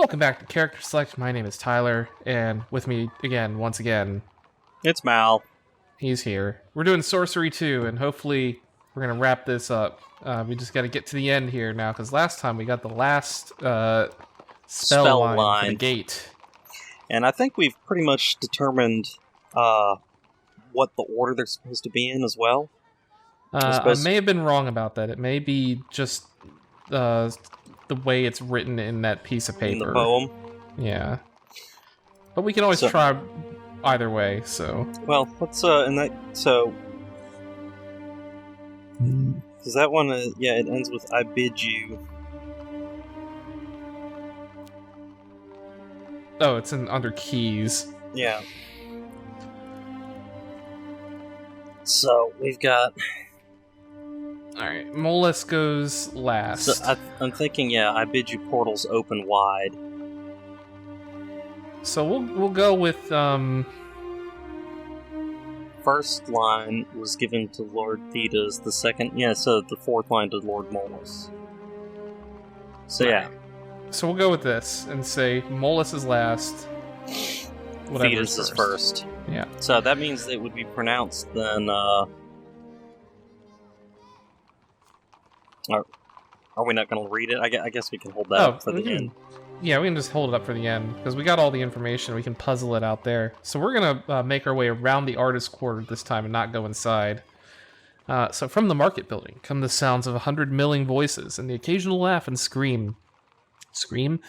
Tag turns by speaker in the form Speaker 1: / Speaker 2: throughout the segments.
Speaker 1: Welcome back to Character Select. My name is Tyler, and with me again, once again,
Speaker 2: It's Mal.
Speaker 1: he's here. We're doing Sorcery 2, and hopefully we're going to wrap this up. We just got to get to the end here now, because last time we got the last spell line for the gate.
Speaker 2: And I think we've pretty much determined what the order they're supposed to be in as well.
Speaker 1: I may have been wrong about that. It may be just the way it's written in that piece of paper.
Speaker 2: In the poem?
Speaker 1: Yeah. But we can always try either way, so...
Speaker 2: Well, let's, so... Because that one, it ends with, I bid you.
Speaker 1: Oh, it's under keys.
Speaker 2: Yeah. So, we've got...
Speaker 1: Alright, Molus goes last.
Speaker 2: So I'm thinking, I bid you portals open wide.
Speaker 1: So we'll go with,
Speaker 2: First line was given to Lord Thetas, the second... so the fourth line to Lord Molus. So,
Speaker 1: right. So we'll go with this, and say Molus is last.
Speaker 2: Thetas is first.
Speaker 1: Yeah.
Speaker 2: So that means it would be pronounced then, Are we not going to read it? I guess we can hold that up for the end.
Speaker 1: Yeah, we can just hold it up for the end, because we got all the information. We can puzzle it out there. So we're going to make our way around the artist's quarter this time and not go inside. So from the market building come the sounds of 100 milling voices and the occasional laugh and scream. Scream?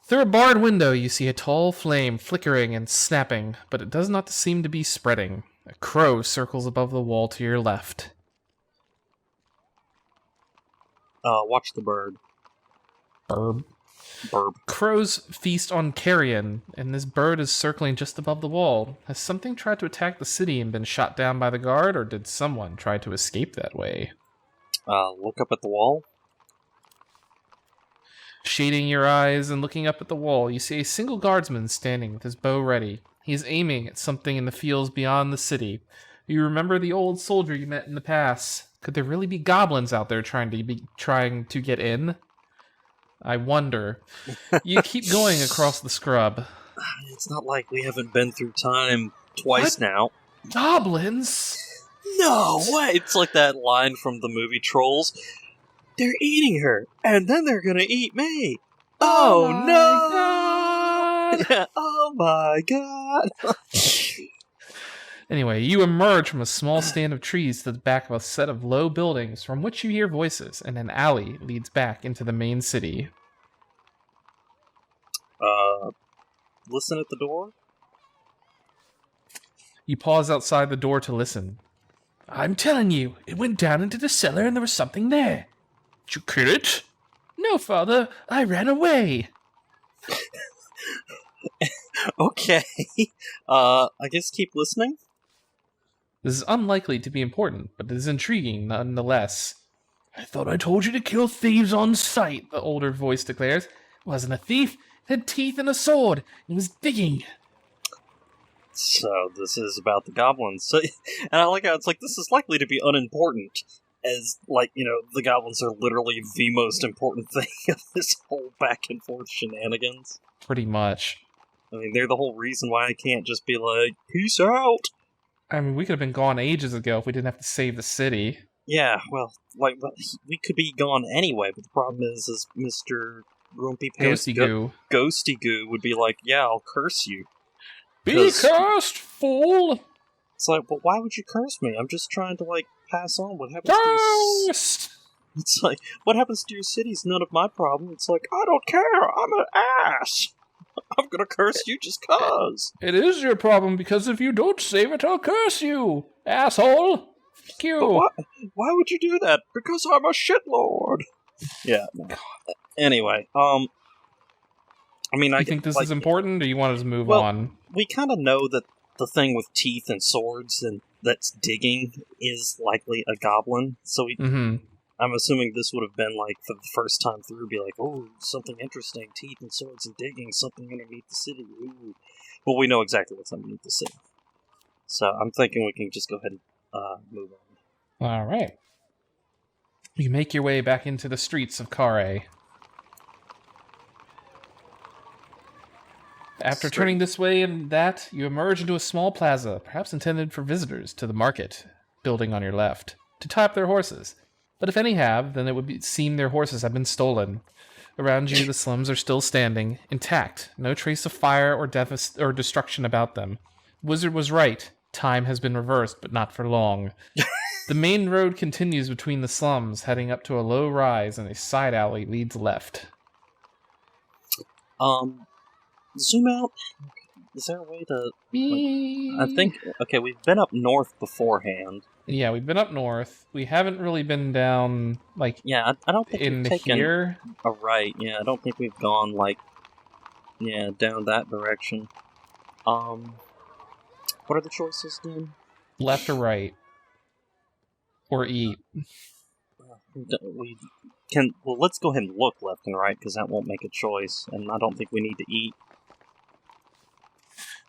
Speaker 1: Through a barred window, you see a tall flame flickering and snapping, but it does not seem to be spreading. A crow circles above the wall to your left.
Speaker 2: Watch the bird.
Speaker 1: Burb.
Speaker 2: Burb.
Speaker 1: Crows feast on carrion, and this bird is circling just above the wall. Has something tried to attack the city and been shot down by the guard, or did someone try to escape that way?
Speaker 2: Look up at the wall.
Speaker 1: Shading your eyes and looking up at the wall, you see a single guardsman standing with his bow ready. He is aiming at something in the fields beyond the city. You remember the old soldier you met in the past. Could there really be goblins out there trying to get in? I wonder. You keep going across the scrub.
Speaker 2: It's not like we haven't been through time twice now.
Speaker 1: Goblins?
Speaker 2: No way! It's like that line from the movie Trolls. They're eating her, and then they're gonna eat me. Oh no!
Speaker 1: God.
Speaker 2: Oh my god!
Speaker 1: Anyway, you emerge from a small stand of trees to the back of a set of low buildings from which you hear voices, and an alley leads back into the main city.
Speaker 2: Listen at the door?
Speaker 1: You pause outside the door to listen. I'm telling you, it went down into the cellar and there was something there. Did you kill it? No, father, I ran away.
Speaker 2: Okay. I guess keep listening?
Speaker 1: This is unlikely to be important, but it is intriguing nonetheless. I thought I told you to kill thieves on sight, the older voice declares. It wasn't a thief. It had teeth and a sword. It was digging.
Speaker 2: So, this is about the goblins. So, and I like how it's like, this is likely to be unimportant, as, like, the goblins are literally the most important thing of this whole back and forth shenanigans.
Speaker 1: Pretty much.
Speaker 2: I mean, they're the whole reason why I can't just be like, peace out!
Speaker 1: I mean, we could have been gone ages ago if we didn't have to save the city.
Speaker 2: Yeah, well, we could be gone anyway, but the problem is Mr. Grumpy Pants Ghosty Goo would be like, yeah, I'll curse you.
Speaker 1: Be cursed, fool!
Speaker 2: It's like, but why would you curse me? I'm just trying to, pass on. What happens to your... It's like, what happens to your city is none of my problem. It's like, I don't care, I'm an ass! I'm gonna curse you just cause!
Speaker 1: It is your problem, because if you don't save it, I'll curse you, asshole! Fuck you!
Speaker 2: But why would you do that? Because I'm a shitlord! Yeah. Anyway, I mean,
Speaker 1: you think this is important, or you want us to move on?
Speaker 2: We kind of know that the thing with teeth and swords and that's digging is likely a goblin, so I'm assuming this would have been, for the first time through, be like, oh, something interesting, teeth and swords and digging, something underneath the city, ooh. Well, we know exactly what's underneath the city. So, I'm thinking we can just go ahead and move on.
Speaker 1: Alright. You make your way back into the streets of Kare. After turning this way and that, you emerge into a small plaza, perhaps intended for visitors to the market building on your left, to tie up their horses. But if any have, then it would seem their horses have been stolen. Around you, the slums are still standing, intact, no trace of fire or destruction about them. Wizard was right. Time has been reversed, but not for long. The main road continues between the slums, heading up to a low rise, and a side alley leads left.
Speaker 2: Zoom out. Is there a way to... I think... Okay, we've been up north beforehand.
Speaker 1: Yeah, we've been up north. We haven't really been down,
Speaker 2: Yeah, I don't think
Speaker 1: in
Speaker 2: we've taken
Speaker 1: here.
Speaker 2: a right. Yeah, I don't think we've gone, down that direction. What are the choices, then?
Speaker 1: Left or right? Or eat?
Speaker 2: We can... Well, let's go ahead and look left and right, because that won't make a choice, and I don't think we need to eat.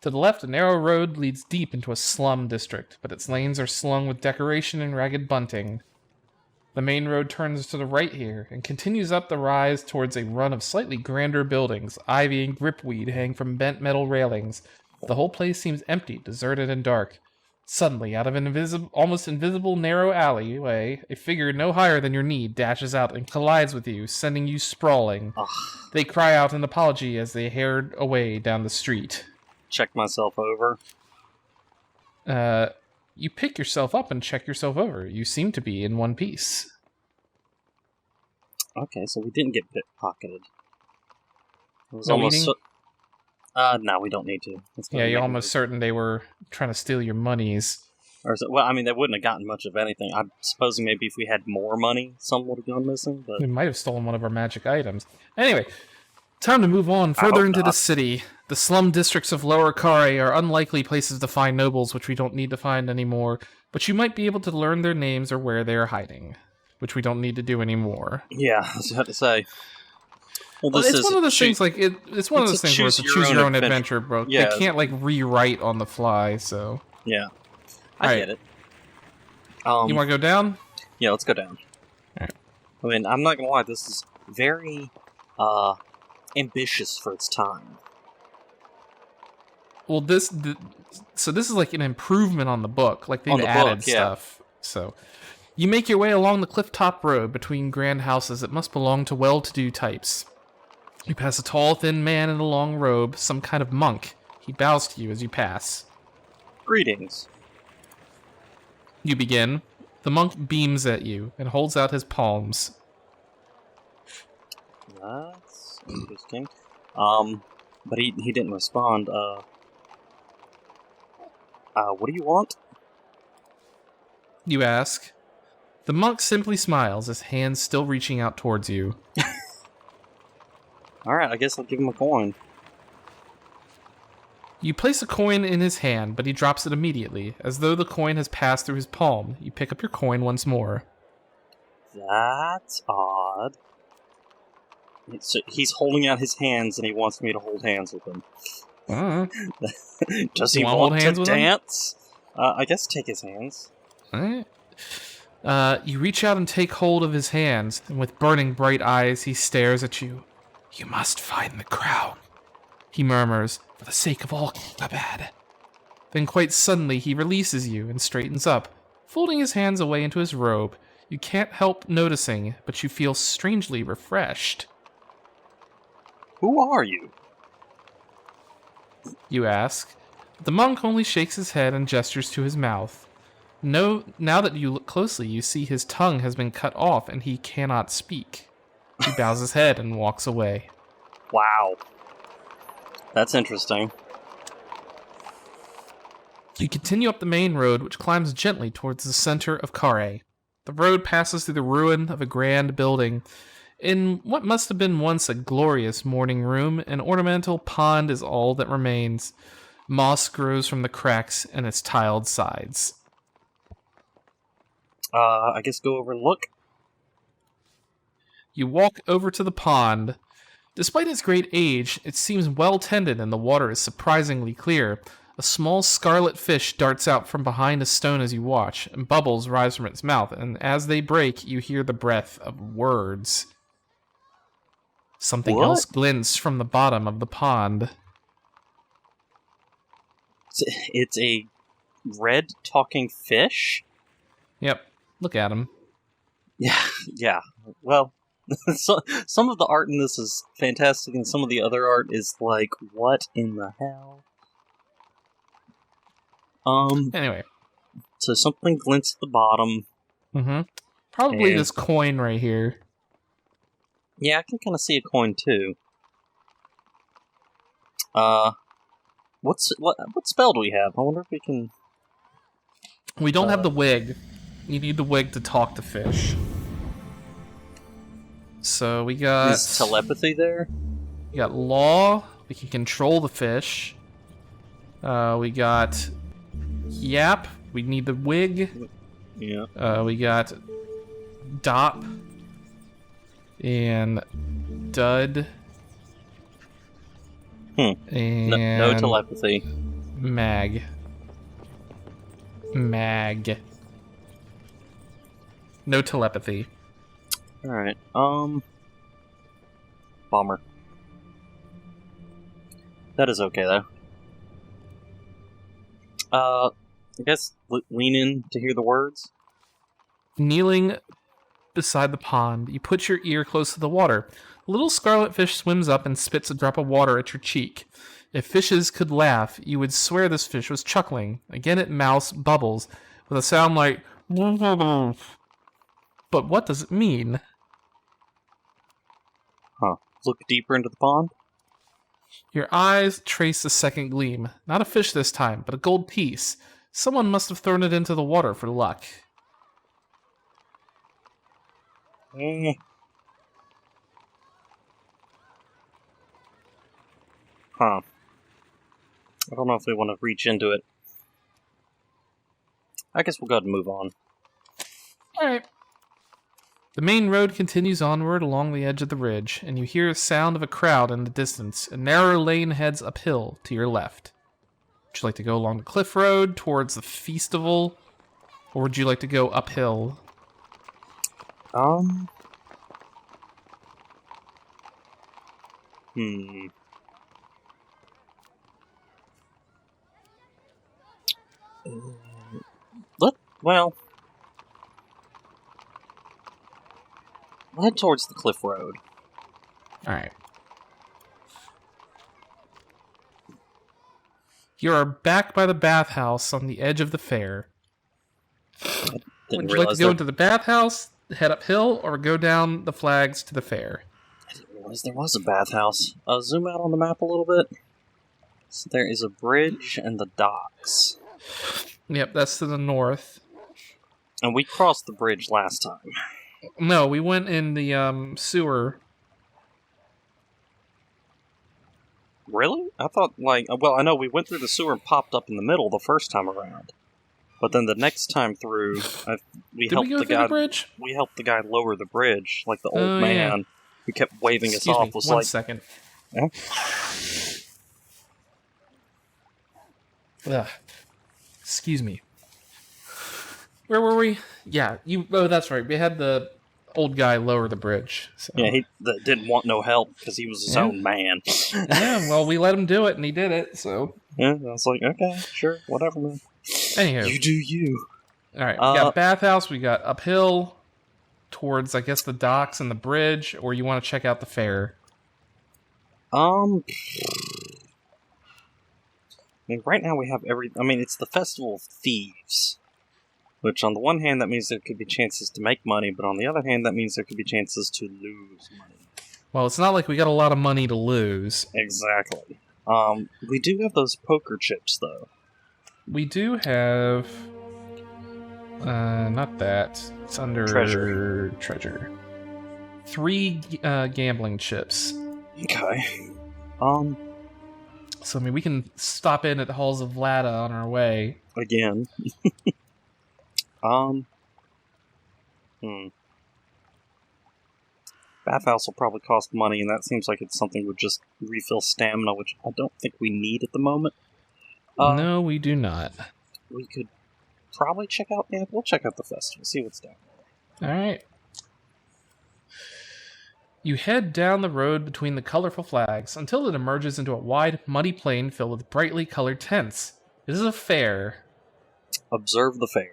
Speaker 1: To the left, a narrow road leads deep into a slum district, but its lanes are slung with decoration and ragged bunting. The main road turns to the right here, and continues up the rise towards a run of slightly grander buildings. Ivy and gripweed hang from bent metal railings. The whole place seems empty, deserted, and dark. Suddenly, out of an almost invisible narrow alleyway, a figure no higher than your knee dashes out and collides with you, sending you sprawling.
Speaker 2: Ugh.
Speaker 1: They cry out an apology as they herd away down the street.
Speaker 2: Check myself over.
Speaker 1: You pick yourself up and check yourself over. You seem to be in one piece.
Speaker 2: Okay, so we didn't get pickpocketed. It was
Speaker 1: No
Speaker 2: almost...
Speaker 1: eating?
Speaker 2: No, we don't need to.
Speaker 1: Yeah, you're almost certain they were trying to steal your monies.
Speaker 2: Or is it, well, I mean, they wouldn't have gotten much of anything. I'm supposing maybe if we had more money, some would have gone missing, but...
Speaker 1: They might have stolen one of our magic items. Anyway, time to move on further into the city. The slum districts of Lower Kare are unlikely places to find nobles, which we don't need to find anymore, but you might be able to learn their names or where they are hiding, which we don't need to do anymore.
Speaker 2: Yeah, I was about to say. Well,
Speaker 1: it's one of those things, it's one of those things where it's a choose-your-own adventure, bro.
Speaker 2: Yeah.
Speaker 1: They can't, rewrite on the fly, so...
Speaker 2: Yeah. I get it.
Speaker 1: You want to go down?
Speaker 2: Yeah, let's go down.
Speaker 1: Alright.
Speaker 2: I mean, I'm not gonna lie, this is very, ambitious for its time.
Speaker 1: Well, this is like an improvement on the book. Like, they've added stuff. So, you make your way along the cliff-top road between grand houses that must belong to well-to-do types. You pass a tall, thin man in a long robe, some kind of monk. He bows to you as you pass.
Speaker 2: Greetings.
Speaker 1: You begin. The monk beams at you and holds out his palms.
Speaker 2: That's interesting. But he didn't respond. What do you want?
Speaker 1: You ask. The monk simply smiles, his hands still reaching out towards you.
Speaker 2: Alright, I guess I'll give him a coin.
Speaker 1: You place a coin in his hand, but he drops it immediately, as though the coin has passed through his palm. You pick up your coin once more.
Speaker 2: That's odd. So he's holding out his hands, and he wants me to hold hands with him. Does he want to dance? I guess take his hands.
Speaker 1: Alright. You reach out and take hold of his hands, and with burning bright eyes, he stares at you. You must find the crown, he murmurs, for the sake of all bad. Then quite suddenly he releases you and straightens up, folding his hands away into his robe. You can't help noticing, but you feel strangely refreshed.
Speaker 2: Who are you?
Speaker 1: You ask. The monk only shakes his head and gestures to his mouth. No, now that you look closely, you see his tongue has been cut off and he cannot speak. He bows his head and walks away.
Speaker 2: Wow. That's interesting.
Speaker 1: You continue up the main road, which climbs gently towards the center of Kare. The road passes through the ruin of a grand building. In what must have been once a glorious morning room, an ornamental pond is all that remains. Moss grows from the cracks in its tiled sides.
Speaker 2: I guess go over and look.
Speaker 1: You walk over to the pond. Despite its great age, it seems well tended and the water is surprisingly clear. A small scarlet fish darts out from behind a stone as you watch, and bubbles rise from its mouth, and as they break, you hear the breath of words. Something else glints from the bottom of the pond.
Speaker 2: It's a red talking fish?
Speaker 1: Yep. Look at him.
Speaker 2: Yeah. Well, some of the art in this is fantastic, and some of the other art is like, what in the hell?
Speaker 1: Anyway.
Speaker 2: So something glints at the bottom.
Speaker 1: Mm-hmm. Probably
Speaker 2: And-
Speaker 1: this coin right here.
Speaker 2: Yeah, I can kind of see a coin too. What spell do we have? I wonder if we can.
Speaker 1: We don't have the wig. You need the wig to talk to fish. So we got...
Speaker 2: Is telepathy there?
Speaker 1: We got law. We can control the fish. We got yap. We need the wig.
Speaker 2: Yeah.
Speaker 1: We got dop. And dud. And
Speaker 2: No telepathy.
Speaker 1: mag. No telepathy.
Speaker 2: Alright, bummer. That is okay, though. I guess lean in to hear the words.
Speaker 1: Kneeling beside the pond, you put your ear close to the water. A little scarlet fish swims up and spits a drop of water at your cheek. If fishes could laugh, you would swear this fish was chuckling. Again it mouths bubbles, with a sound like... But what does it mean?
Speaker 2: Huh. Look deeper into the pond?
Speaker 1: Your eyes trace a second gleam. Not a fish this time, but a gold piece. Someone must have thrown it into the water for luck.
Speaker 2: Huh. I don't know if we want to reach into it. I guess we'll go ahead and move on.
Speaker 1: Alright. The main road continues onward along the edge of the ridge, and you hear a sound of a crowd in the distance. A narrow lane heads uphill to your left. Would you like to go along the cliff road towards the festival, or would you like to go uphill?
Speaker 2: Well, we'll head towards the cliff road.
Speaker 1: Alright. You are back by the bathhouse on the edge of the fair. Would you like to go into the bathhouse, head uphill, or go down the flags to the fair?
Speaker 2: I didn't realize there was a bathhouse. Zoom out on the map a little bit. So there is a bridge and the docks.
Speaker 1: Yep, that's to the north.
Speaker 2: And we crossed the bridge last time.
Speaker 1: No, we went in the sewer.
Speaker 2: Really? I thought, well, I know we went through the sewer and popped up in the middle the first time around. But then the next time through, we helped the guy.
Speaker 1: Bridge?
Speaker 2: We helped the guy lower the bridge, like the old man who kept waving us off. Was
Speaker 1: One
Speaker 2: like,
Speaker 1: second.
Speaker 2: Yeah?
Speaker 1: Ugh. Excuse me. Where were we? Yeah, oh, that's right. We had the old guy lower the bridge. So.
Speaker 2: Yeah, he didn't want no help because he was his own man.
Speaker 1: Yeah, well, we let him do it, and he did it, so...
Speaker 2: Yeah, I was like, okay, sure, whatever, man.
Speaker 1: Anywho.
Speaker 2: You do you.
Speaker 1: Alright, we got bathhouse, we got uphill towards, I guess, the docks and the bridge, or you want to check out the fair?
Speaker 2: I mean, right now we have it's the Festival of Thieves. Which, on the one hand, that means there could be chances to make money, but on the other hand, that means there could be chances to lose money.
Speaker 1: Well, it's not like we got a lot of money to lose.
Speaker 2: Exactly. We do have those poker chips, though.
Speaker 1: We do have... not that. It's under... Treasure. 3 gambling chips.
Speaker 2: Okay.
Speaker 1: So, I mean, we can stop in at the Halls of Vlada on our way.
Speaker 2: Again. Bathhouse will probably cost money, and that seems like it's something would just refill stamina, which I don't think we need at the moment.
Speaker 1: No, we do not.
Speaker 2: We could probably check out... Yeah, we'll check out the festival, see what's down there.
Speaker 1: Alright. You head down the road between the colorful flags until it emerges into a wide, muddy plain filled with brightly colored tents. It is a fair.
Speaker 2: Observe the fair.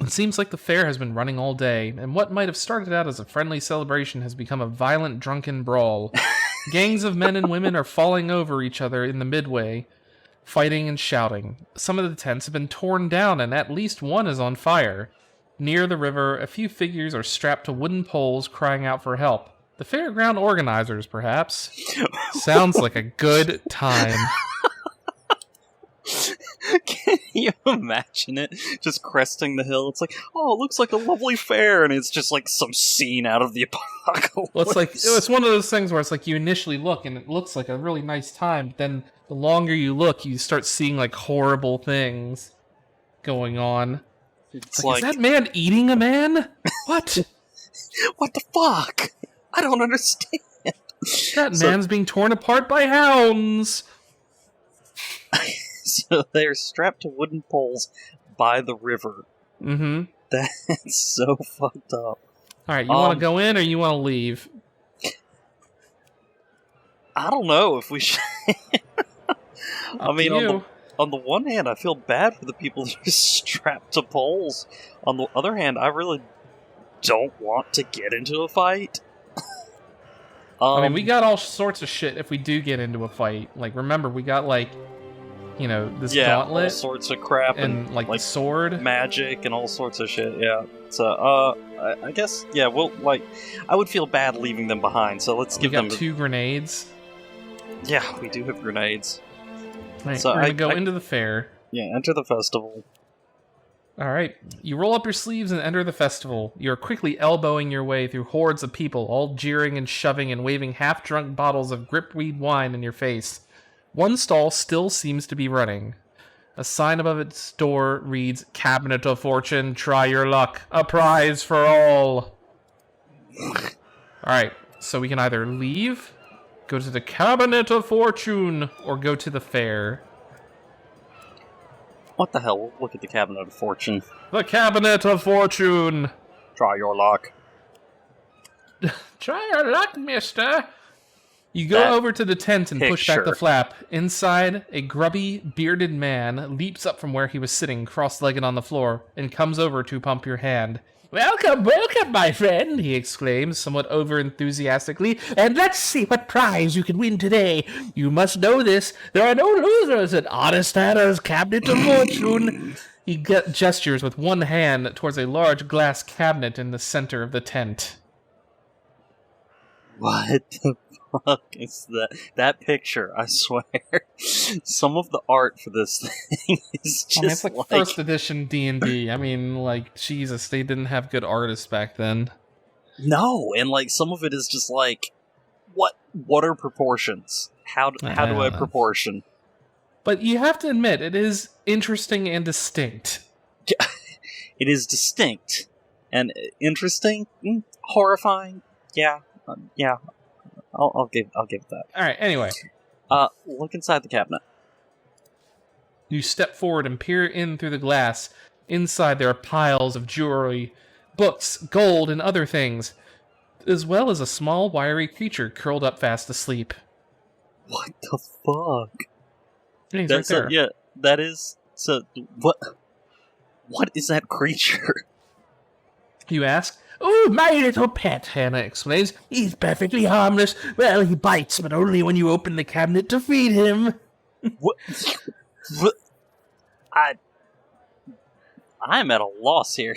Speaker 1: It seems like the fair has been running all day, and what might have started out as a friendly celebration has become a violent drunken brawl. Gangs of men and women are falling over each other in the midway, fighting and shouting. Some of the tents have been torn down, and at least one is on fire. Near the river, a few figures are strapped to wooden poles crying out for help. The fairground organizers, perhaps. Sounds like a good time.
Speaker 2: Can you imagine it? Just cresting the hill. It's like, oh, it looks like a lovely fair, and it's just like some scene out of the apocalypse.
Speaker 1: Well, it's one of those things where it's like you initially look and it looks like a really nice time, but then the longer you look, you start seeing like horrible things going on.
Speaker 2: It's
Speaker 1: like, is that man eating a man? What?
Speaker 2: What the fuck? I don't understand.
Speaker 1: That man's being torn apart by hounds.
Speaker 2: So they're strapped to wooden poles by the river.
Speaker 1: Mm-hmm.
Speaker 2: That's so fucked up.
Speaker 1: Alright, you want to go in or you want to leave?
Speaker 2: I don't know if we should... I mean, on the one hand, I feel bad for the people that are strapped to poles. On the other hand, I really don't want to get into a fight.
Speaker 1: I mean, we got all sorts of shit if we do get into a fight. Like, remember, we got, like, you know, this gauntlet.
Speaker 2: All sorts of crap.
Speaker 1: And like, the sword.
Speaker 2: Magic and all sorts of shit, yeah. So, I guess, yeah, I would feel bad leaving them behind, so let's give them...
Speaker 1: 2 grenades.
Speaker 2: Yeah, we do have grenades.
Speaker 1: Right, so we're gonna go into the fair.
Speaker 2: Yeah, enter the festival.
Speaker 1: Alright, you roll up your sleeves and enter the festival. You're quickly elbowing your way through hordes of people, all jeering and shoving and waving half-drunk bottles of gripweed wine in your face. One stall still seems to be running. A sign above its door reads, "Cabinet of Fortune, try your luck. A prize for all." Alright, so we can either leave, go to the Cabinet of Fortune, or go to the fair.
Speaker 2: What the hell? We'll look at the Cabinet of Fortune.
Speaker 1: The Cabinet of Fortune!
Speaker 2: Try your luck.
Speaker 1: Try your luck, mister! You go over to the tent and push back the flap. Inside, a grubby, bearded man leaps up from where he was sitting, cross-legged on the floor, and comes over to pump your hand. "Welcome, welcome, my friend," he exclaims, somewhat over-enthusiastically, "and let's see what prize you can win today. You must know this. There are no losers at Honest Anna's Cabinet of Fortune." He gestures with one hand towards a large glass cabinet in the center of the tent.
Speaker 2: What the fuck is that? That picture, I swear. Some of the art for this thing is just
Speaker 1: it's like first edition D&D. I mean, like, Jesus, they didn't have good artists back then.
Speaker 2: No, and like some of it is just like, what are proportions? How do I proportion?
Speaker 1: But you have to admit, it is interesting and distinct.
Speaker 2: It is distinct and interesting, horrifying. Yeah. I'll give it that.
Speaker 1: All right. Anyway,
Speaker 2: look inside the cabinet.
Speaker 1: You step forward and peer in through the glass. Inside, there are piles of jewelry, books, gold, and other things, as well as a small, wiry creature curled up fast asleep.
Speaker 2: What the fuck?
Speaker 1: He's right there.
Speaker 2: Yeah, that is. So what? What is that creature?
Speaker 1: You ask. "Oh, my little pet," Hannah explains. "He's perfectly harmless. Well, he bites, but only when you open the cabinet to feed him."
Speaker 2: What? I'm at a loss here.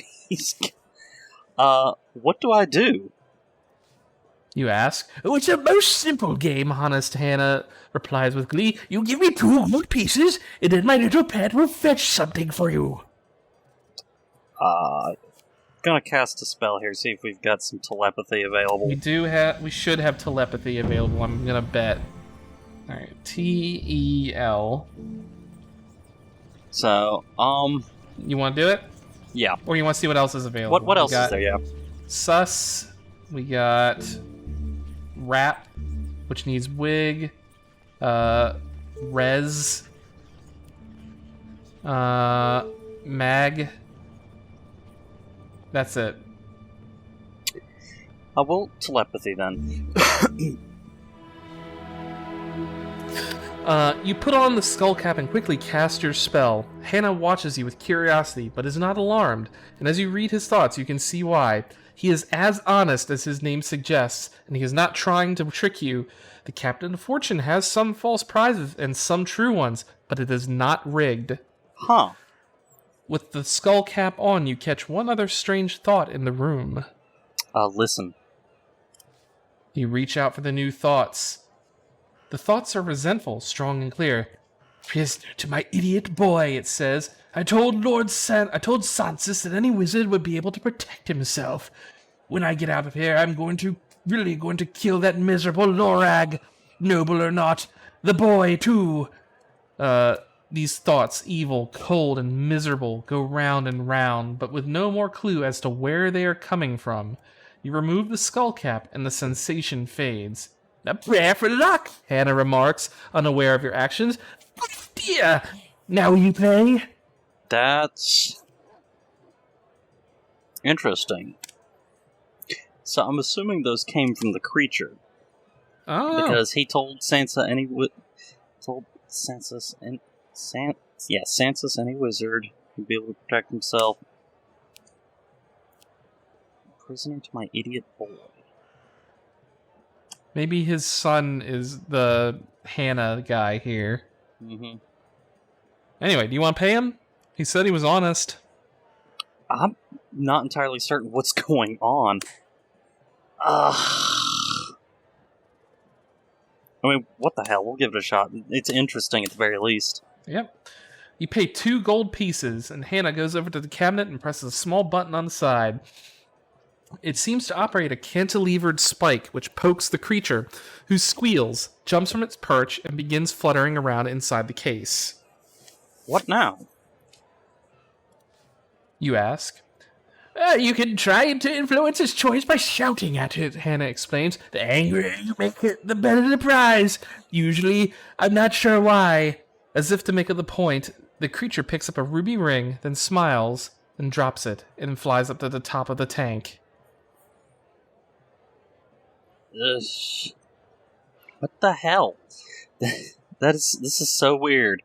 Speaker 2: What do I do?
Speaker 1: You ask. "Oh, it's a most simple game," Honest Hannah replies with glee. "You give me 2 gold pieces, and then my little pet will fetch something for you."
Speaker 2: Gonna cast a spell here, see if we've got some telepathy available.
Speaker 1: We should have telepathy available, I'm gonna bet. Alright, T-E-L.
Speaker 2: So,
Speaker 1: You wanna do it?
Speaker 2: Yeah.
Speaker 1: Or you wanna see what else is available?
Speaker 2: What else is there, yeah?
Speaker 1: Sus, we got Rap, which needs Wig, Res, Mag. That's it.
Speaker 2: Well, telepathy then.
Speaker 1: You put on the skull cap and quickly cast your spell. Hannah watches you with curiosity, but is not alarmed, and as you read his thoughts, you can see why. He is as honest as his name suggests, and he is not trying to trick you. The Captain of Fortune has some false prizes and some true ones, but it is not rigged.
Speaker 2: Huh.
Speaker 1: With the skull cap on, you catch one other strange thought in the room.
Speaker 2: Listen.
Speaker 1: You reach out for the new thoughts. The thoughts are resentful, strong, and clear. Prisoner to my idiot boy, it says. I told Sansus that any wizard would be able to protect himself. When I get out of here, I'm really going to kill that miserable Lorag. Noble or not, the boy, too. These thoughts, evil, cold, and miserable, go round and round, but with no more clue as to where they are coming from. You remove the skull cap, and the sensation fades. A prayer for luck, Hannah remarks, unaware of your actions. But dear, now will you play?
Speaker 2: That's interesting. So I'm assuming those came from the creature.
Speaker 1: Oh.
Speaker 2: Because he told Sansa Sansus any wizard would be able to protect himself. Prisoner to my idiot boy.
Speaker 1: Maybe his son is the Hannah guy here.
Speaker 2: Mm-hmm.
Speaker 1: Anyway, do you want to pay him? He said he was honest.
Speaker 2: I'm not entirely certain what's going on. I mean, what the hell? We'll give it a shot. It's interesting at the very least.
Speaker 1: Yep. You pay 2 gold pieces, and Hannah goes over to the cabinet and presses a small button on the side. It seems to operate a cantilevered spike, which pokes the creature, who squeals, jumps from its perch, and begins fluttering around inside the case.
Speaker 2: What now?
Speaker 1: You ask. You can try to influence his choice by shouting at it, Hannah explains. The angrier you make it, the better the prize. Usually, I'm not sure why. As if to make the point, the creature picks up a ruby ring, then smiles, then drops it, and flies up to the top of the tank.
Speaker 2: What the hell? This is so weird.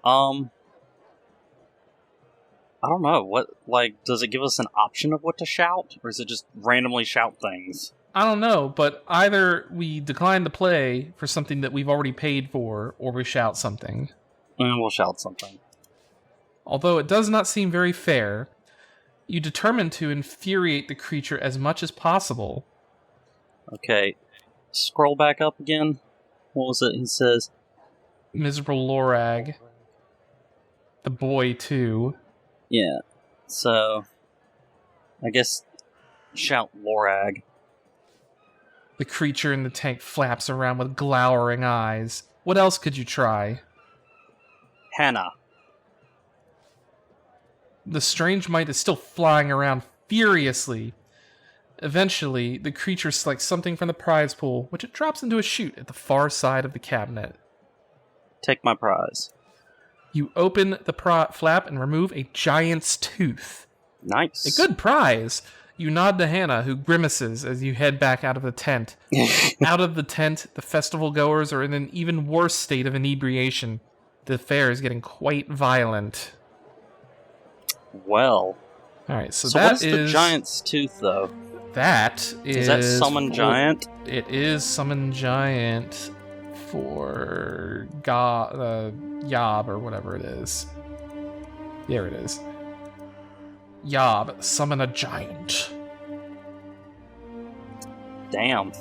Speaker 2: I don't know. What, does it give us an option of what to shout? Or is it just randomly shout things?
Speaker 1: I don't know, but either we decline to play for something that we've already paid for, or we shout something.
Speaker 2: And we'll shout something.
Speaker 1: Although it does not seem very fair, you determine to infuriate the creature as much as possible.
Speaker 2: Okay, scroll back up again. What was it he says?
Speaker 1: Miserable Lorag. The boy, too.
Speaker 2: Yeah, so I guess shout Lorag.
Speaker 1: The creature in the tank flaps around with glowering eyes. What else could you try?
Speaker 2: Hannah.
Speaker 1: The strange mite is still flying around furiously. Eventually, the creature selects something from the prize pool, which it drops into a chute at the far side of the cabinet.
Speaker 2: Take my prize.
Speaker 1: You open the flap and remove a giant's tooth.
Speaker 2: Nice.
Speaker 1: A good prize! You nod to Hannah, who grimaces as you head back out of the tent. Out of the tent, the festival goers are in an even worse state of inebriation. The affair is getting quite violent.
Speaker 2: Well.
Speaker 1: Alright, so
Speaker 2: that what's the giant's tooth, though?
Speaker 1: That is...
Speaker 2: Is that Summon Giant?
Speaker 1: It is Summon Giant for Yob, or whatever it is. There it is. Yob, summon a giant.
Speaker 2: Damn.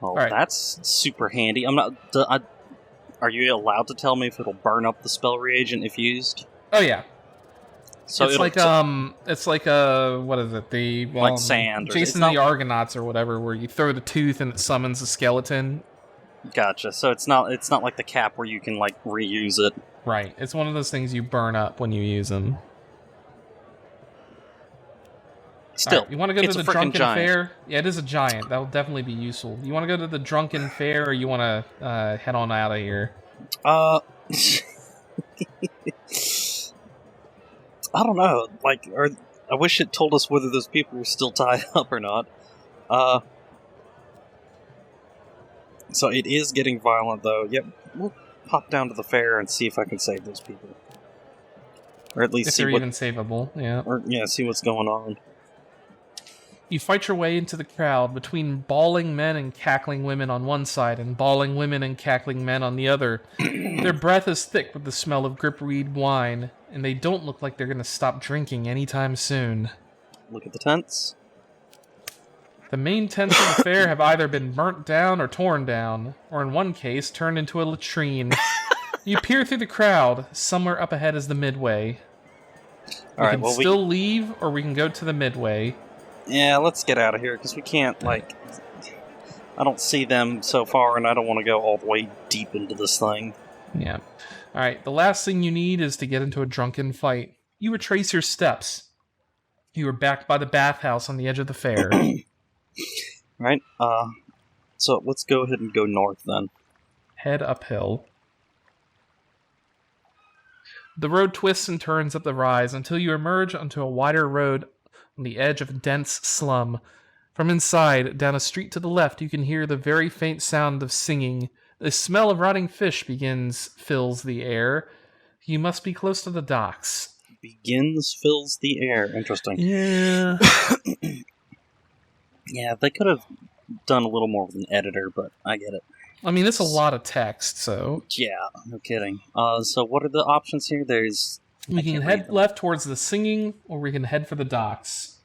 Speaker 2: Well,
Speaker 1: right.
Speaker 2: That's super handy. I'm not... are you allowed to tell me if it'll burn up the spell reagent if used?
Speaker 1: Oh, yeah.
Speaker 2: So
Speaker 1: it's like what is it? The
Speaker 2: like sand.
Speaker 1: Jason and the Argonauts or whatever, where you throw the tooth and it summons a skeleton.
Speaker 2: Gotcha. So it's not like the cap where you can like reuse it.
Speaker 1: Right. It's one of those things you burn up when you use them.
Speaker 2: Still,
Speaker 1: right, you want to go to the Drunken
Speaker 2: giant.
Speaker 1: Fair? Yeah, it is a giant. That will definitely be useful. You want to go to the Drunken Fair, or you want to head on out of here?
Speaker 2: I don't know. I wish it told us whether those people were still tied up or not. So it is getting violent, though. Yep, we'll pop down to the fair and see if I can save those people. Or at least
Speaker 1: If
Speaker 2: see
Speaker 1: they're
Speaker 2: what...
Speaker 1: even savable, yeah.
Speaker 2: Or, yeah, see what's going on.
Speaker 1: You fight your way into the crowd between bawling men and cackling women on one side and bawling women and cackling men on the other. Their breath is thick with the smell of gripweed wine, and they don't look like they're going to stop drinking anytime soon.
Speaker 2: Look at the tents.
Speaker 1: The main tents of the fair have either been burnt down or torn down, or in one case, turned into a latrine. You peer through the crowd. Somewhere up ahead is the midway. We can still leave, or we can go to the midway.
Speaker 2: Yeah, let's get out of here, because we can't, like... I don't see them so far, and I don't want to go all the way deep into this thing.
Speaker 1: Yeah. Alright, the last thing you need is to get into a drunken fight. You retrace your steps. You are back by the bathhouse on the edge of the fair.
Speaker 2: Right, so let's go ahead and go north, then.
Speaker 1: Head uphill. The road twists and turns up the rise until you emerge onto a wider road on the edge of a dense slum. From inside, down a street to the left, you can hear the very faint sound of singing. The smell of rotting fish fills the air. You must be close to the docks.
Speaker 2: Fills the air. Interesting.
Speaker 1: Yeah.
Speaker 2: Yeah, they could have done a little more with an editor, but I get it.
Speaker 1: I mean, it's a lot of text, so...
Speaker 2: Yeah, no kidding. So what are the options here?
Speaker 1: We can head left towards the singing, or we can head for the docks.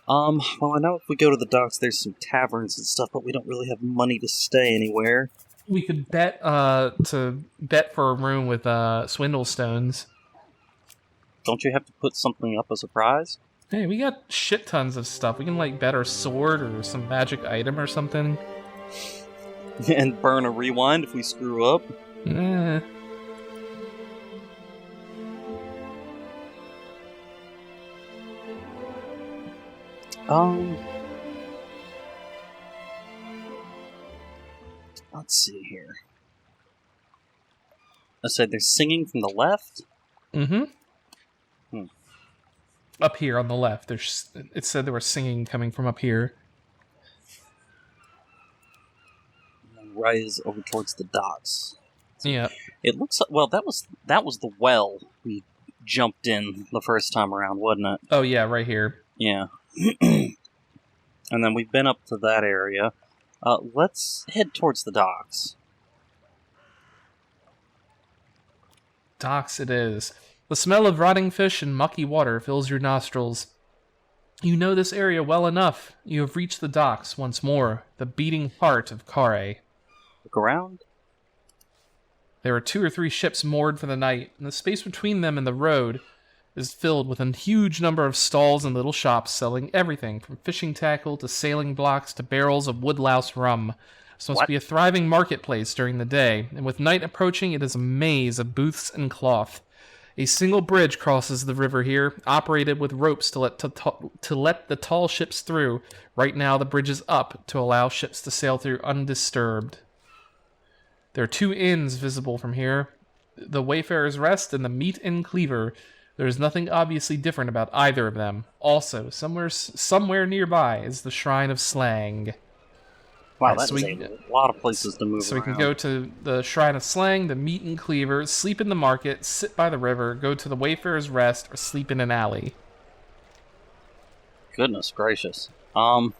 Speaker 2: Well, I know if we go to the docks, there's some taverns and stuff, but we don't really have money to stay anywhere.
Speaker 1: We could bet for a room with swindle stones.
Speaker 2: Don't you have to put something up as a prize?
Speaker 1: Hey, we got shit tons of stuff. We can, like, bet our sword or some magic item or something.
Speaker 2: And burn a rewind if we screw up?
Speaker 1: Eh.
Speaker 2: Let's see here. I said they're singing from the left?
Speaker 1: Mm-hmm. Up here on the left. It said there was singing coming from up here.
Speaker 2: And rise over towards the docks.
Speaker 1: Yeah.
Speaker 2: It looks like, well, that was the well we jumped in the first time around, wasn't it?
Speaker 1: Oh yeah, right here.
Speaker 2: Yeah. And then we've been up to that area. Let's head towards the docks.
Speaker 1: Docks it is. The smell of rotting fish and mucky water fills your nostrils. You know this area well enough. You have reached the docks once more, the beating heart of Kare.
Speaker 2: Look around.
Speaker 1: There are 2 or 3 ships moored for the night, and the space between them and the road is filled with a huge number of stalls and little shops selling everything from fishing tackle to sailing blocks to barrels of woodlouse rum. This must be a thriving marketplace during the day, and with night approaching, it is a maze of booths and cloth. A single bridge crosses the river here, operated with ropes to let the tall ships through. Right now, the bridge is up to allow ships to sail through undisturbed. There are 2 inns visible from here, the Wayfarer's Rest and the Meat and Cleaver. There is nothing obviously different about either of them. Also, somewhere nearby is the Shrine of Slang.
Speaker 2: Wow, that's a lot of places to move
Speaker 1: So
Speaker 2: around.
Speaker 1: we can go to the Shrine of Slang, the Meat and Cleaver, sleep in the market, sit by the river, go to the Wayfarer's Rest, or sleep in an alley.
Speaker 2: Goodness gracious. Well,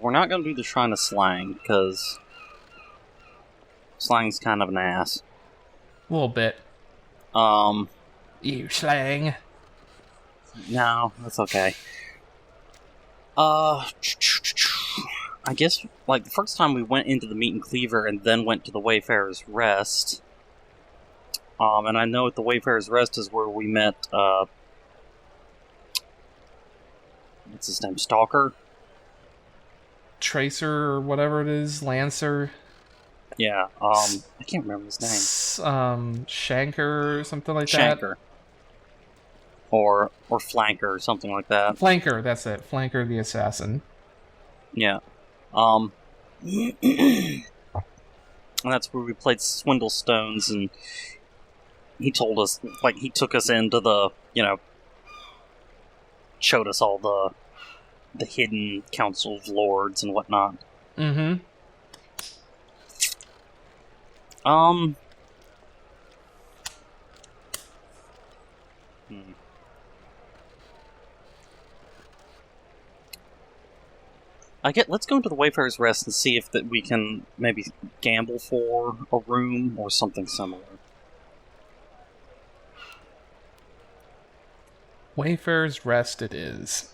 Speaker 2: we're not going to do the Shrine of Slang, because Slang's kind of an ass.
Speaker 1: A little bit. You Slang.
Speaker 2: No, that's okay. I guess, like, the first time we went into the Meat and Cleaver and then went to the Wayfarer's Rest. And I know at the Wayfarer's Rest is where we met, what's his name, Stalker?
Speaker 1: Tracer, or whatever it is, Lancer.
Speaker 2: Yeah, I can't remember his name.
Speaker 1: Shanker, or something like that.
Speaker 2: Shanker. Or Flanker, or something like that.
Speaker 1: Flanker, that's it. Flanker the Assassin.
Speaker 2: Yeah. And that's where we played Swindle Stones, and he told us, like, he took us into the, showed us all the hidden Council of Lords and whatnot.
Speaker 1: Mm-hmm.
Speaker 2: Let's go into the Wayfarer's Rest and see if we can maybe gamble for a room or something similar.
Speaker 1: Wayfarer's Rest it is.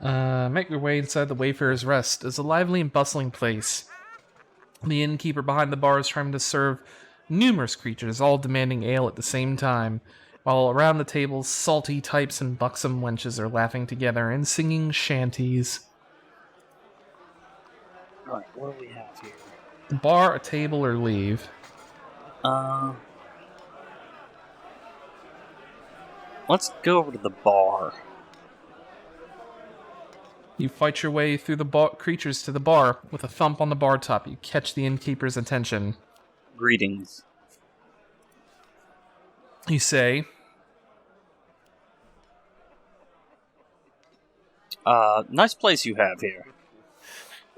Speaker 1: Make your way inside the Wayfarer's Rest. It's a lively and bustling place. The innkeeper behind the bar is trying to serve numerous creatures, all demanding ale at the same time, while around the tables, salty types and buxom wenches are laughing together and singing shanties.
Speaker 2: Alright, what do we have here?
Speaker 1: Bar, a table, or leave?
Speaker 2: Let's go over to the bar.
Speaker 1: You fight your way through the creatures to the bar. With a thump on the bar top, you catch the innkeeper's attention.
Speaker 2: Greetings.
Speaker 1: You say,
Speaker 2: nice place you have here.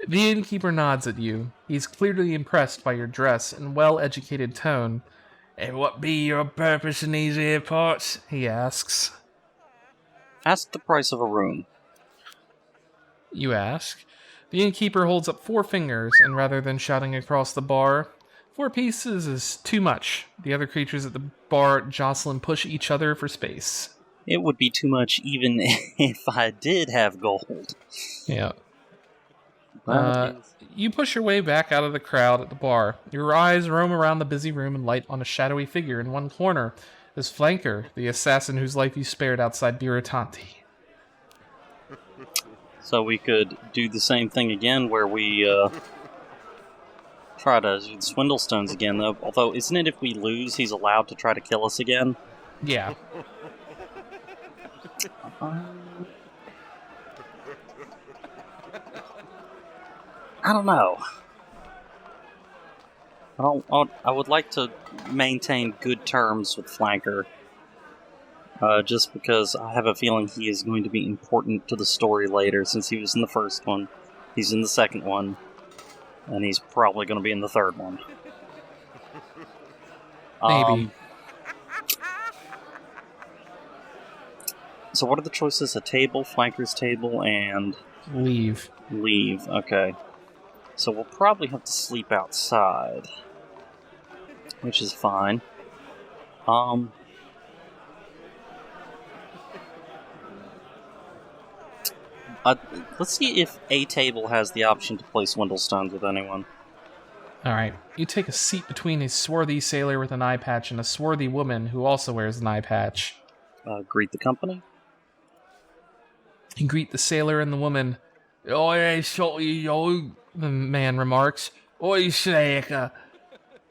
Speaker 1: The innkeeper nods at you. He's clearly impressed by your dress and well-educated tone. And what be your purpose in these here parts? He asks.
Speaker 2: Ask the price of a room.
Speaker 1: You ask. The innkeeper holds up 4 fingers, and rather than shouting across the bar, 4 pieces is too much. The other creatures at the bar jostle and push each other for space.
Speaker 2: It would be too much even if I did have gold.
Speaker 1: Yeah. You push your way back out of the crowd at the bar. Your eyes roam around the busy room and light on a shadowy figure in one corner. Is Flanker, the assassin whose life you spared outside Biratanti.
Speaker 2: So we could do the same thing again where we try to swindle stones again, though. Although, isn't it if we lose, he's allowed to try to kill us again?
Speaker 1: Yeah.
Speaker 2: I don't know. I would like to maintain good terms with Flanker. Just because I have a feeling he is going to be important to the story later, since he was in the first one, he's in the second one, and he's probably going to be in the third one.
Speaker 1: Maybe.
Speaker 2: So what are the choices? A table, Flanker's table, and...
Speaker 1: Leave.
Speaker 2: Leave, okay. So we'll probably have to sleep outside, which is fine. Let's see if a table has the option to play swindle stones with anyone.
Speaker 1: Alright. You take a seat between a swarthy sailor with an eye patch and a swarthy woman who also wears an eye patch.
Speaker 2: Greet the company.
Speaker 1: You greet the sailor and the woman. Oh, yeah, so the man remarks. Oi, say, Eka.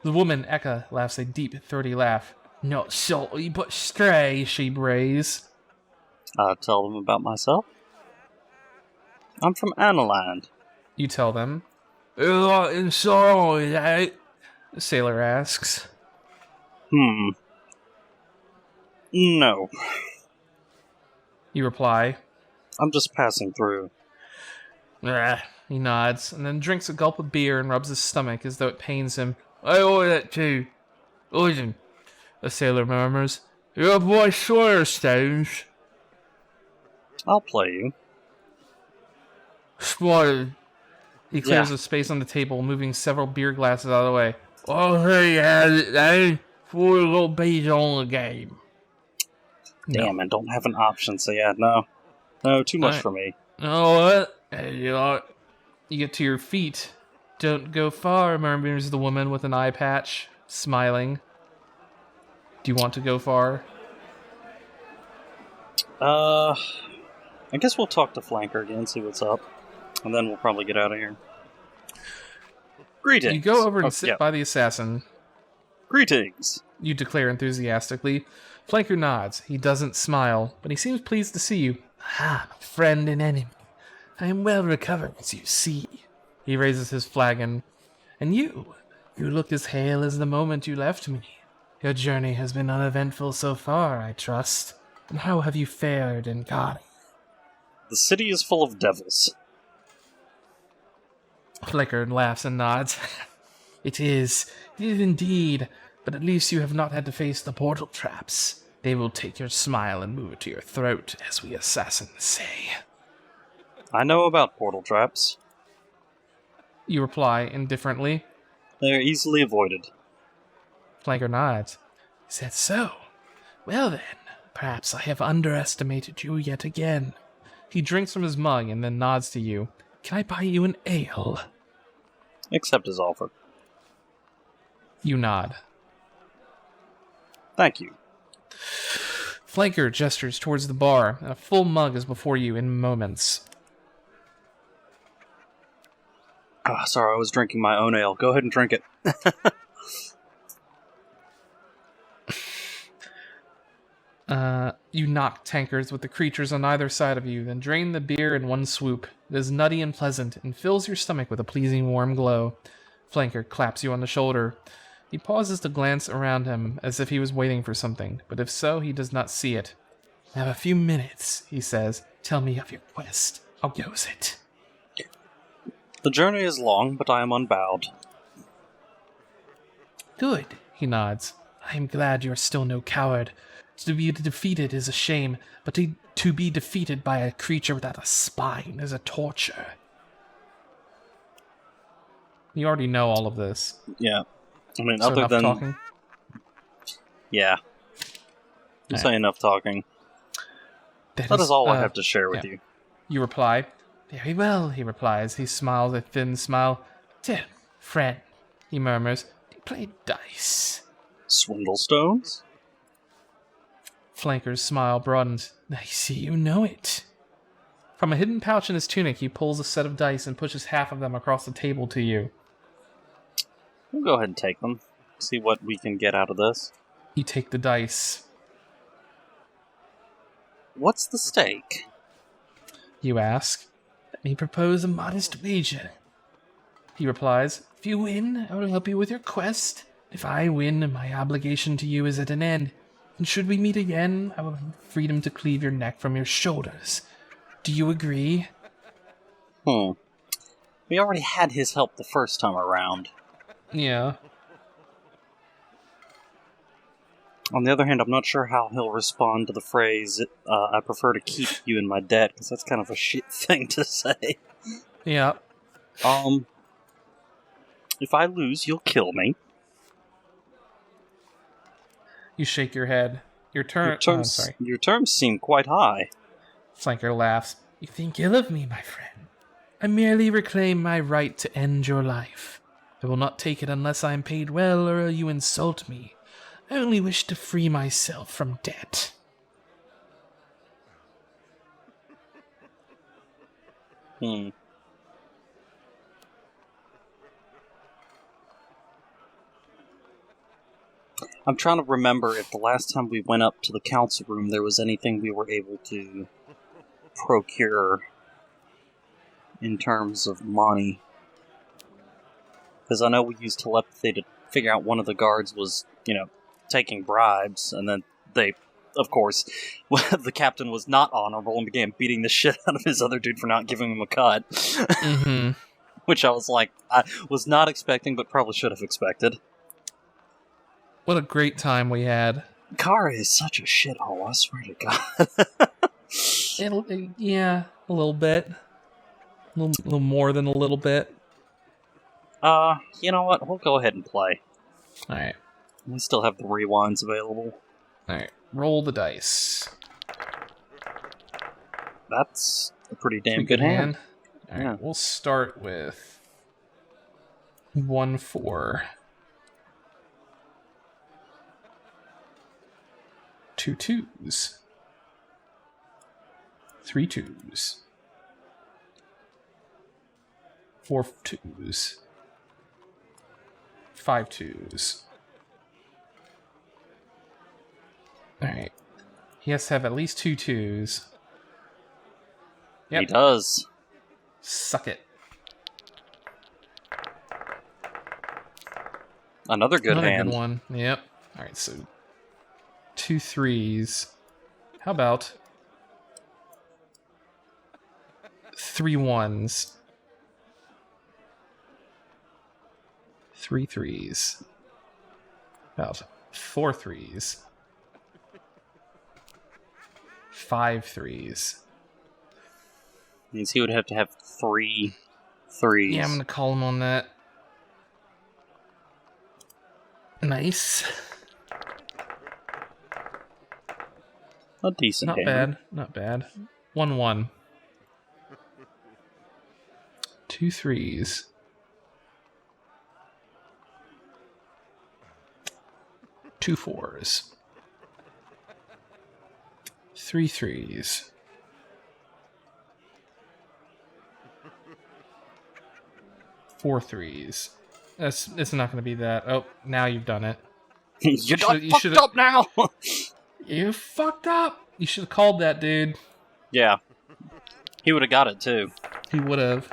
Speaker 1: The woman, Eka, laughs a deep, throaty laugh. Not salty, but stray, she brays.
Speaker 2: Tell them about myself. I'm from Analander.
Speaker 1: You tell them. In sorrow, eh? The sailor asks.
Speaker 2: No.
Speaker 1: You reply.
Speaker 2: I'm just passing through.
Speaker 1: He nods, and then drinks a gulp of beer and rubs his stomach as though it pains him. I order that too. Listen, the sailor murmurs. Your boy Sawyer Stones.
Speaker 2: I'll play you.
Speaker 1: Spotted. He clears a space on the table, moving several beer glasses out of the way. Oh, he has it down. 4 little bees on the game.
Speaker 2: Damn, I don't have an option, so yeah, no. No, too much for me.
Speaker 1: Oh, what? You get to your feet. Don't go far, murmurs the woman with an eye patch, smiling. Do you want to go far?
Speaker 2: I guess we'll talk to Flanker again, see what's up. And then we'll probably get out of here. Greetings!
Speaker 1: You go over and sit by the assassin.
Speaker 2: Greetings!
Speaker 1: You declare enthusiastically. Flanker nods. He doesn't smile, but he seems pleased to see you. Ah, my friend and enemy. I am well recovered, as you see. He raises his flagon. And you look as hale as the moment you left me. Your journey has been uneventful so far, I trust. And how have you fared in God?
Speaker 2: The city is full of devils.
Speaker 1: Flicker laughs and nods. It is indeed, but at least you have not had to face the portal traps. They will take your smile and move it to your throat, as we assassins say.
Speaker 2: I know about portal traps.
Speaker 1: You reply indifferently.
Speaker 2: They are easily avoided.
Speaker 1: Flanker nods. Is that so? Well then, perhaps I have underestimated you yet again. He drinks from his mug and then nods to you. Can I buy you an ale?
Speaker 2: Accept his offer.
Speaker 1: You nod.
Speaker 2: Thank you.
Speaker 1: Flanker gestures towards the bar, and a full mug is before you in moments.
Speaker 2: Sorry, I was drinking my own ale. Go ahead and drink it.
Speaker 1: You knock tankards with the creatures on either side of you, then drain the beer in one swoop. It is nutty and pleasant, and fills your stomach with a pleasing warm glow. Flanker claps you on the shoulder. He pauses to glance around him, as if he was waiting for something, but if so, he does not see it. I have a few minutes, he says. Tell me of your quest. How goes it?
Speaker 2: The journey is long, but I am unbowed.
Speaker 1: Good, he nods. I am glad you are still no coward. To be defeated is a shame, but to be defeated by a creature without a spine is a torture. You already know all of this.
Speaker 2: Yeah. I mean,
Speaker 1: So
Speaker 2: other
Speaker 1: enough
Speaker 2: than...
Speaker 1: talking?
Speaker 2: Yeah. You say enough talking. That is all I have to share with you.
Speaker 1: You reply. Very well, he replies. He smiles a thin smile. Dear friend, he murmurs. Do you play dice?
Speaker 2: Swindlestones?
Speaker 1: Flanker's smile broadens. I see you know it. From a hidden pouch in his tunic, he pulls a set of dice and pushes half of them across the table to you.
Speaker 2: We'll go ahead and take them. See what we can get out of this.
Speaker 1: You take the dice.
Speaker 2: What's the stake?
Speaker 1: You ask. Let me propose a modest wager. He replies, if you win, I will help you with your quest. If I win, my obligation to you is at an end. And should we meet again, I will have freedom to cleave your neck from your shoulders. Do you agree?
Speaker 2: We already had his help the first time around.
Speaker 1: Yeah.
Speaker 2: On the other hand, I'm not sure how he'll respond to the phrase, I prefer to keep you in my debt, because that's kind of a shit thing to say.
Speaker 1: Yeah.
Speaker 2: If I lose, you'll kill me.
Speaker 1: You shake your head. Your
Speaker 2: terms seem quite high.
Speaker 1: Flanker laughs. You think ill of me, my friend. I merely reclaim my right to end your life. I will not take it unless I am paid well or you insult me. I only wish to free myself from debt.
Speaker 2: I'm trying to remember if the last time we went up to the council room there was anything we were able to procure in terms of money. Because I know we used telepathy to figure out one of the guards was, taking bribes, and then they, of course, the captain was not honorable and began beating the shit out of his other dude for not giving him a cut.
Speaker 1: Mm-hmm.
Speaker 2: Which I was not expecting, but probably should have expected.
Speaker 1: What a great time we had.
Speaker 2: Kara is such a shithole, I swear to God.
Speaker 1: Yeah, a little bit. A little more than a little bit.
Speaker 2: You know what? We'll go ahead and play.
Speaker 1: Alright.
Speaker 2: We still have the rewinds available.
Speaker 1: Alright, roll the dice.
Speaker 2: That's a pretty damn good hand.
Speaker 1: Alright, yeah. We'll start with 1-4. 2 2s. 3 2s. 4 2s. 5 2s. Alright. He has to have at least 2 2s. Yep.
Speaker 2: He does.
Speaker 1: Suck it.
Speaker 2: Another good hand.
Speaker 1: Good one. Yep. Alright, so 2 3s. How about 3 1s? 3 3s. About 4 3s. 5 3s.
Speaker 2: Means he would have to have 3 3s.
Speaker 1: Yeah, I'm gonna call him on that. Nice.
Speaker 2: A decent
Speaker 1: Not
Speaker 2: hammer.
Speaker 1: bad. Not bad. 1 1. 2 3s. 2 4s. 3 3s. 4 3s. It's not going to be that. Oh, now you've done it.
Speaker 2: You fucked up now!
Speaker 1: You fucked up. You should have called that dude.
Speaker 2: Yeah. He would have got it, too.
Speaker 1: He would have.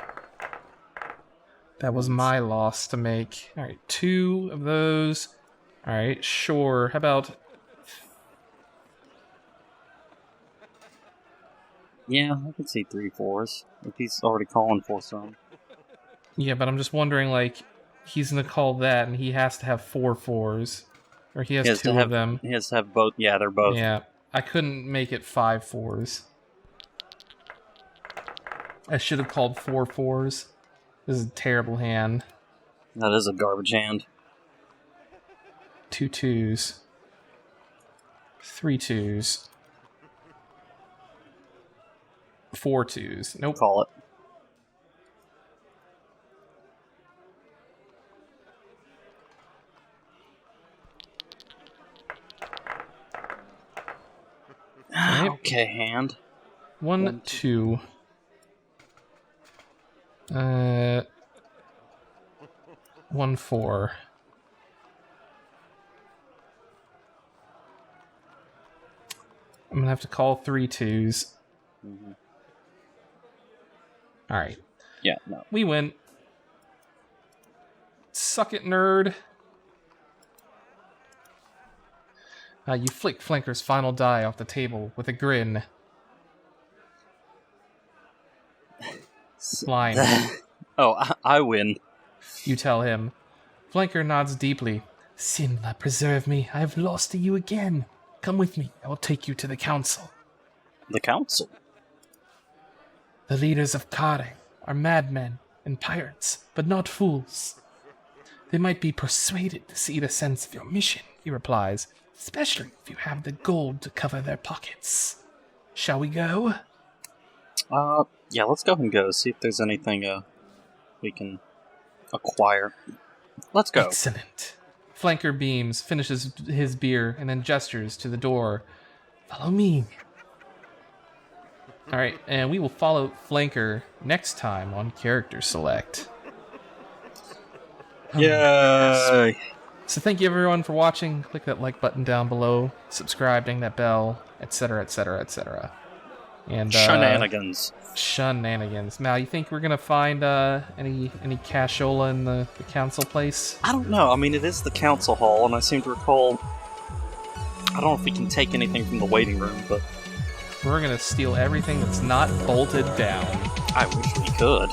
Speaker 1: That was my loss to make. Alright, 2 of those. Alright, sure. How about...
Speaker 2: Yeah, I could see 3 4s. If he's already calling for some.
Speaker 1: Yeah, but I'm just wondering, like, he's going to call that, and he has to have 4 4s. Or he has 2 of them.
Speaker 2: He has to have both. Yeah, they're both.
Speaker 1: Yeah, I couldn't make it 5 4s. I should have called 4 4s. This is a terrible hand.
Speaker 2: That is a garbage hand.
Speaker 1: 2 2s. 3 2s. 4 2s. Nope.
Speaker 2: Call it.
Speaker 1: Right.
Speaker 2: Okay, hand.
Speaker 1: 1 2. 1 4. I'm gonna have to call 3 2s.
Speaker 2: Mm-hmm.
Speaker 1: Alright.
Speaker 2: Yeah, no.
Speaker 1: We win. Suck it, nerd. You flick Flanker's final die off the table with a grin. Line.
Speaker 2: Oh, I win.
Speaker 1: You tell him. Flanker nods deeply. Sinla, preserve me. I have lost to you again. Come with me. I will take you to the council.
Speaker 2: The council?
Speaker 1: The leaders of Kare are madmen and pirates, but not fools. They might be persuaded to see the sense of your mission, he replies, especially if you have the gold to cover their pockets. Shall we go?
Speaker 2: Yeah, let's go and go. See if there's anything, we can acquire. Let's go.
Speaker 1: Excellent. Flanker beams, finishes his beer, and then gestures to the door. Follow me. Alright, and we will follow Flanker next time on Character Select.
Speaker 2: Yay!
Speaker 1: So thank you everyone for watching. Click that like button down below, subscribe, ding that bell, etc., etc., etc. And
Speaker 2: Shenanigans.
Speaker 1: Shenanigans. Mal, you think we're gonna find any cashola in the council place?
Speaker 2: I don't know. I mean, it is the council hall, and I seem to recall... I don't know if we can take anything from the waiting room, but...
Speaker 1: We're gonna steal everything that's not bolted down.
Speaker 2: I wish we could.